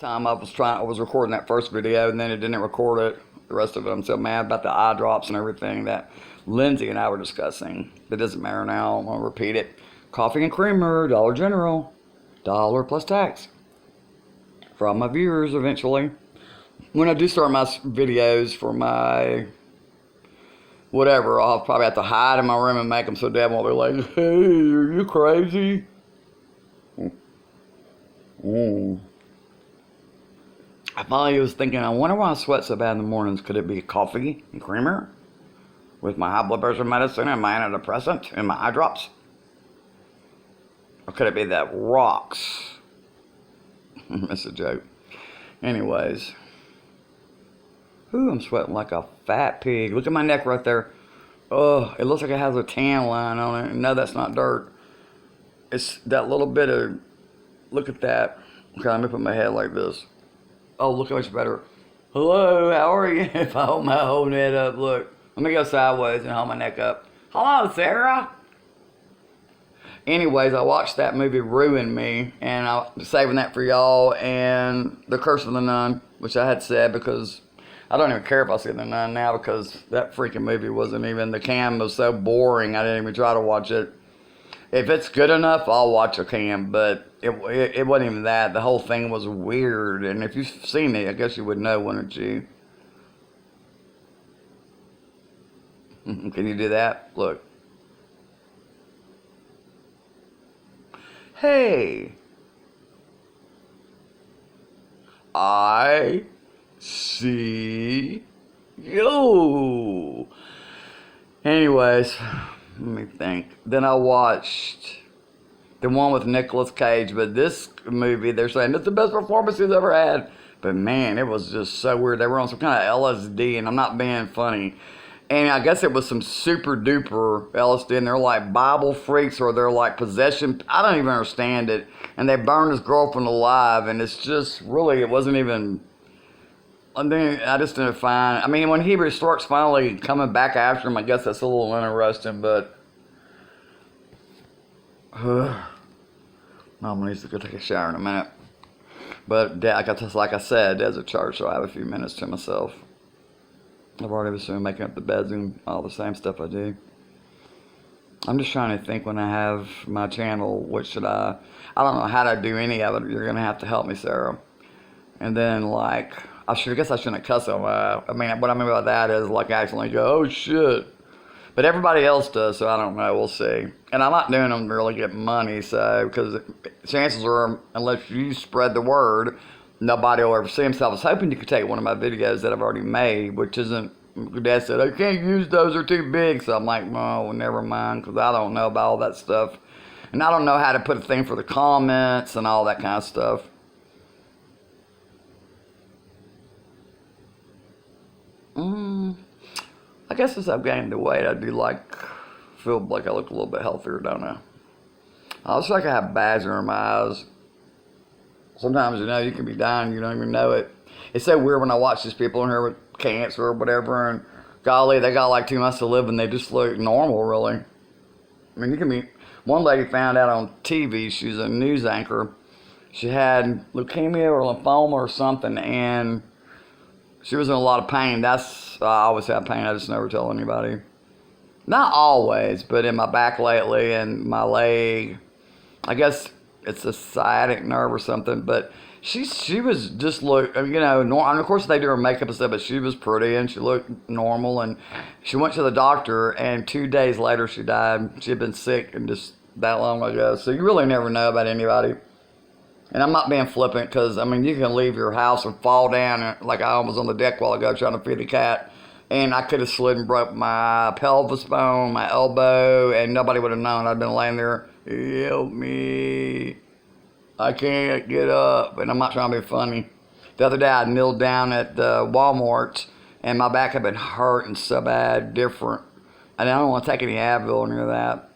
time I was recording that first video and then it didn't record it. The rest of it, I'm so mad about the eye drops and everything that Lindsay and I were discussing. It doesn't matter now. I'm gonna repeat it. Coffee and creamer, Dollar General, dollar plus tax. For all my viewers, eventually, when I do start my videos for my whatever, I'll probably have to hide in my room and make them so Dad won't be like, "Hey, are you crazy?" Mm. I finally was thinking, I wonder why I sweat so bad in the mornings. Could it be coffee and creamer with my high blood pressure medicine and my antidepressant and my eye drops? Or could it be that rocks? That's a joke. Anyways. Ooh, I'm sweating like a fat pig. Look at my neck right there. Oh, it looks like it has a tan line on it. No, that's not dirt. It's that little bit of, look at that. Okay, let me put my head like this. Oh, look how much better. Hello, how are you? If I hold my whole head up, look. Let me go sideways and hold my neck up. Hello, Sarah. Anyways, I watched that movie Ruin Me, and I'm saving that for y'all, and The Curse of the Nun, which I had said because I don't even care if I see The Nun now because that freaking movie wasn't even, the cam was so boring, I didn't even try to watch it. If it's good enough, I'll watch a cam, but it wasn't even that. The whole thing was weird, and if you've seen it, I guess you would know, wouldn't you? Can you do that? Look. Hey. I see you. Anyways, let me think. Then I watched the one with Nicolas Cage, but this movie, they're saying it's the best performance he's ever had. But man, it was just so weird. They were on some kind of LSD, and I'm not being funny. And I guess it was some super duper LSD, and they're like Bible freaks or they're like possession. I don't even understand it. And they burned his girlfriend alive, and it's just really, it wasn't even. I just didn't find. I mean, when he starts finally coming back after him, I guess that's a little interesting, but. Mama needs to go take a shower in a minute. But Dad, like I said, Dad's at church, so I have a few minutes to myself. I've already been making up the beds and all the same stuff I do. I'm just trying to think when I have my channel, what should I don't know how to do any of it. You're going to have to help me, Sarah. And then, like, I guess I shouldn't cuss on I mean, what I mean by that is, like, accidentally go, oh, shit. But everybody else does, so I don't know. We'll see. And I'm not doing them to really get money, so, because chances are, unless you spread the word, nobody will ever see them. So I was hoping you could take one of my videos that I've already made, which isn't, Dad said, I can't use those, they're too big. So I'm like, oh, well, never mind, because I don't know about all that stuff. And I don't know how to put a thing for the comments and all that kind of stuff. I guess as I've gained the weight, I do feel like I look a little bit healthier, don't I? I also like I have bags under my eyes. Sometimes, you can be dying, you don't even know it. It's so weird when I watch these people in here with cancer or whatever, and golly, they got like 2 months to live and they just look normal, really. I mean, you can be, one lady found out on TV, she's a news anchor, she had leukemia or lymphoma or something, and she was in a lot of pain. I always have pain, I just never tell anybody. Not always, but in my back lately and my leg. I guess it's a sciatic nerve or something, but she was just and of course they do her makeup and stuff, but she was pretty and she looked normal, and she went to the doctor and 2 days later she died. She had been sick and just that long ago, so you really never know about anybody. And I'm not being flippant because, I mean, you can leave your house and fall down, and, like I was on the deck while ago trying to feed the cat, and I could have slid and broke my pelvis bone, my elbow, and nobody would have known. I'd been laying there, help me, I can't get up, and I'm not trying to be funny. The other day I kneeled down at Walmart, and my back had been hurting so bad, different. And I don't want to take any Advil or any of that.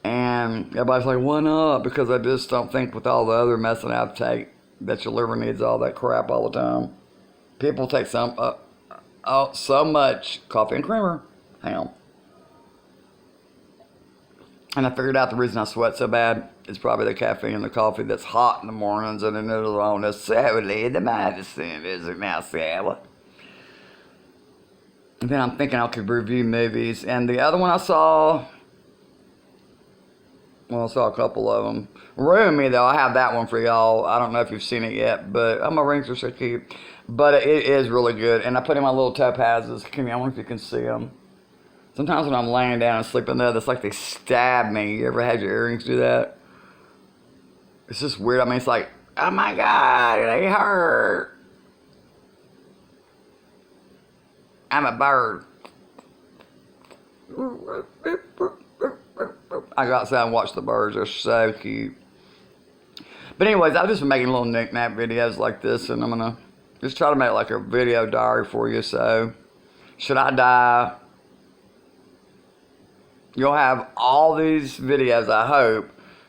And everybody's like, why not? Because I just don't think with all the other medicine I take that your liver needs all that crap all the time. People take so much coffee and creamer. Hang on. And I figured out the reason I sweat so bad. It's probably the caffeine in the coffee that's hot in the mornings, and then it's on the sourly, the medicine isn't now sour. And then I'm thinking I could review movies. And the other one I saw, well, I saw a couple of them. Ruin Me, though, I have that one for y'all. I don't know if you've seen it yet, but I'm a ringer, so keep. But it is really good. And I put in my little topazes. I wonder if you can see them. Sometimes when I'm laying down and sleeping there, it's like they stab me. You ever had your earrings do that? It's just weird. I mean, it's like, oh my God, they hurt. I'm a bird. I go outside and watch the birds. They're so cute. But anyways, I've just been making little knick-knack videos like this, and I'm going to just try to make like a video diary for you. So, should I die, you'll have all these videos, I hope,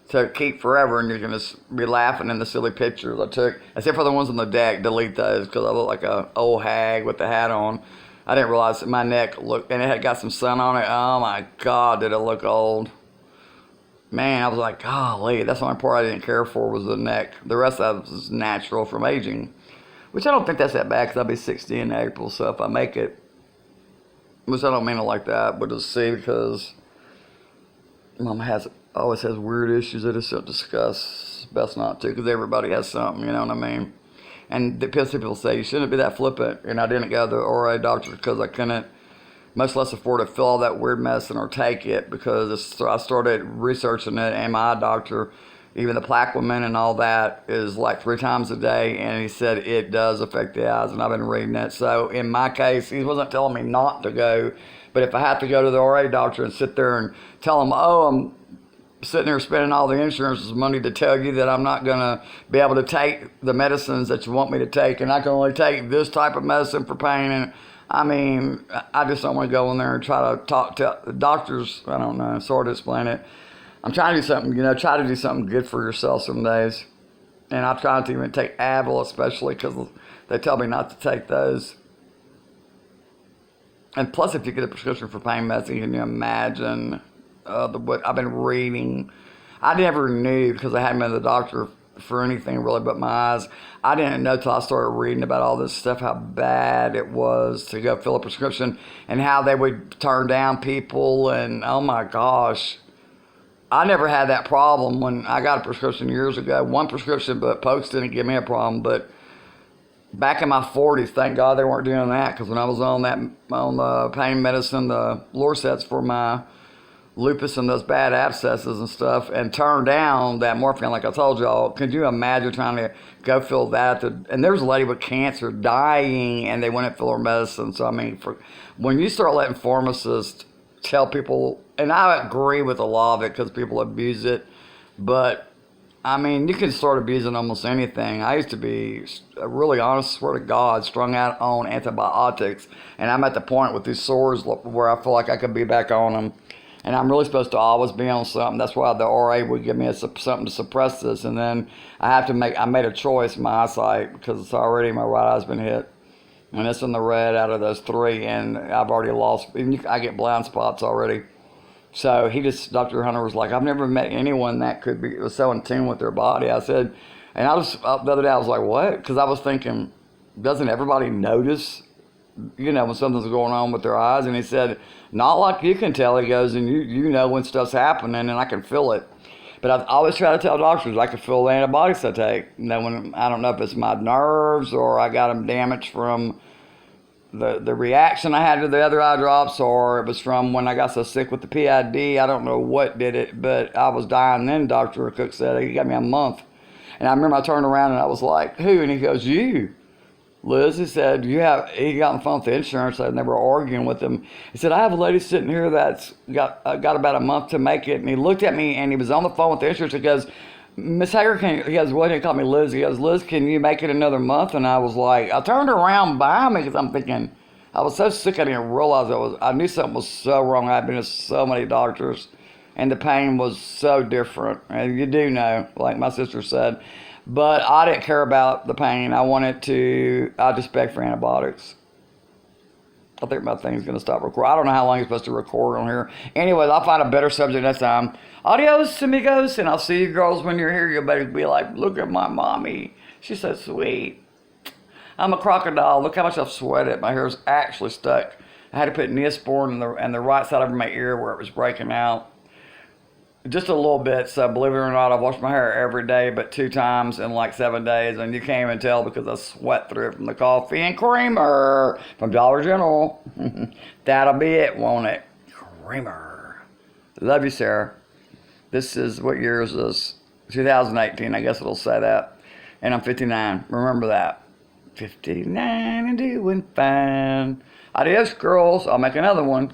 to keep forever, and you're going to be laughing in the silly pictures I took. Except for the ones on the deck, delete those, because I look like an old hag with the hat on. I didn't realize that my neck looked, and it had got some sun on it. Oh my God, did it look old. Man, I was like, golly, that's the only part I didn't care for was the neck. The rest of it was natural from aging. Which I don't think that's that bad, because I'll be 60 in April, so if I make it, which I don't mean it like that, but just see, because Mama always has weird issues that I just don't discuss. Best not to, because everybody has something, you know what I mean? And the people say, you shouldn't be that flippant. And I didn't go to the ORA doctor because I couldn't, much less afford to fill all that weird medicine or take it, because I started researching it, and my eye doctor, even the Plaquemine and all that, is like 3 times a day, and he said it does affect the eyes, and I've been reading it. So in my case, he wasn't telling me not to go, but if I have to go to the ORA doctor and sit there and tell him, oh, I'm sitting there spending all the insurance money to tell you that I'm not going to be able to take the medicines that you want me to take, and I can only take this type of medicine for pain, and I mean, I just don't want to go in there and try to talk to the doctors. I don't know, sort of explain it. I'm trying to do something, try to do something good for yourself some days. And I'm trying to even take Advil, especially because they tell me not to take those. And plus, if you get a prescription for pain medicine, can you imagine what I've been reading? I never knew, because I hadn't been to the doctor for anything really but my eyes. I didn't know till I started reading about all this stuff how bad it was to go fill a prescription, and how they would turn down people, and oh my gosh. I never had that problem when I got a prescription years ago. One prescription, but Pokes didn't give me a problem. But back in my 40s, thank God they weren't doing that, because when I was on the pain medicine, the Lorcets for my lupus and those bad abscesses and stuff, and turned down that morphine, like I told y'all. Could you imagine trying to go fill that? And there's a lady with cancer dying, and they wouldn't fill her medicine. So I mean, when you start letting pharmacists tell people, and I agree with a lot of it because people abuse it, but I mean, you can start abusing almost anything. I used to be, really honest, swear to God, strung out on antibiotics, and I'm at the point with these sores where I feel like I could be back on them. And I'm really supposed to always be on something. That's why the RA would give me something to suppress this. And then I made a choice in my eyesight, because it's already, my right eye's been hit. And it's in the red out of those 3. And I've already lost, I get blind spots already. So Dr. Hunter was like, I've never met anyone that was so in tune with their body. I said, and the other day I was like, what? Because I was thinking, doesn't everybody notice, when something's going on with their eyes? And he said, not like you can tell. He goes, and you know when stuff's happening, and I can feel it. But I always try to tell doctors I can feel the antibiotics I take. When I don't know if it's my nerves or I got them damaged from the reaction I had to the other eye drops, or it was from when I got so sick with the PID. I don't know what did it, but I was dying then. Dr. Cook said he got me a month. And I remember I turned around and I was like, who? And he goes, you. Liz, he said, he got on the phone with the insurance, and they were arguing with him. He said, I have a lady sitting here that's got about a month to make it. And he looked at me, and he was on the phone with the insurance. He goes, Miss Hager, he goes, well, he didn't call me Liz. He goes, Liz, can you make it another month? And I was like, I turned around behind me, because I'm thinking, I was so sick I didn't realize I knew something was so wrong. I'd been to so many doctors, and the pain was so different. And you do know, like my sister said. But I didn't care about the pain. I just begged for antibiotics. I think my thing's going to stop recording. I don't know how long it's supposed to record on here. Anyways, I'll find a better subject next time. Adios, amigos, and I'll see you girls when you're here. You'll better be like, look at my mommy. She's so sweet. I'm a crocodile. Look how much I've sweated. My hair's actually stuck. I had to put Neosporin in the right side of my ear where it was breaking out. Just a little bit, so believe it or not, I wash my hair every day, but 2 times in like 7 days, and you can't even tell because I sweat through it from the coffee and creamer from Dollar General. That'll be it, won't it? Creamer. Love you, Sarah. This is, what year is this? 2018, I guess it'll say that. And I'm 59. Remember that. 59 and doing fine. Adios, girls. I'll make another one.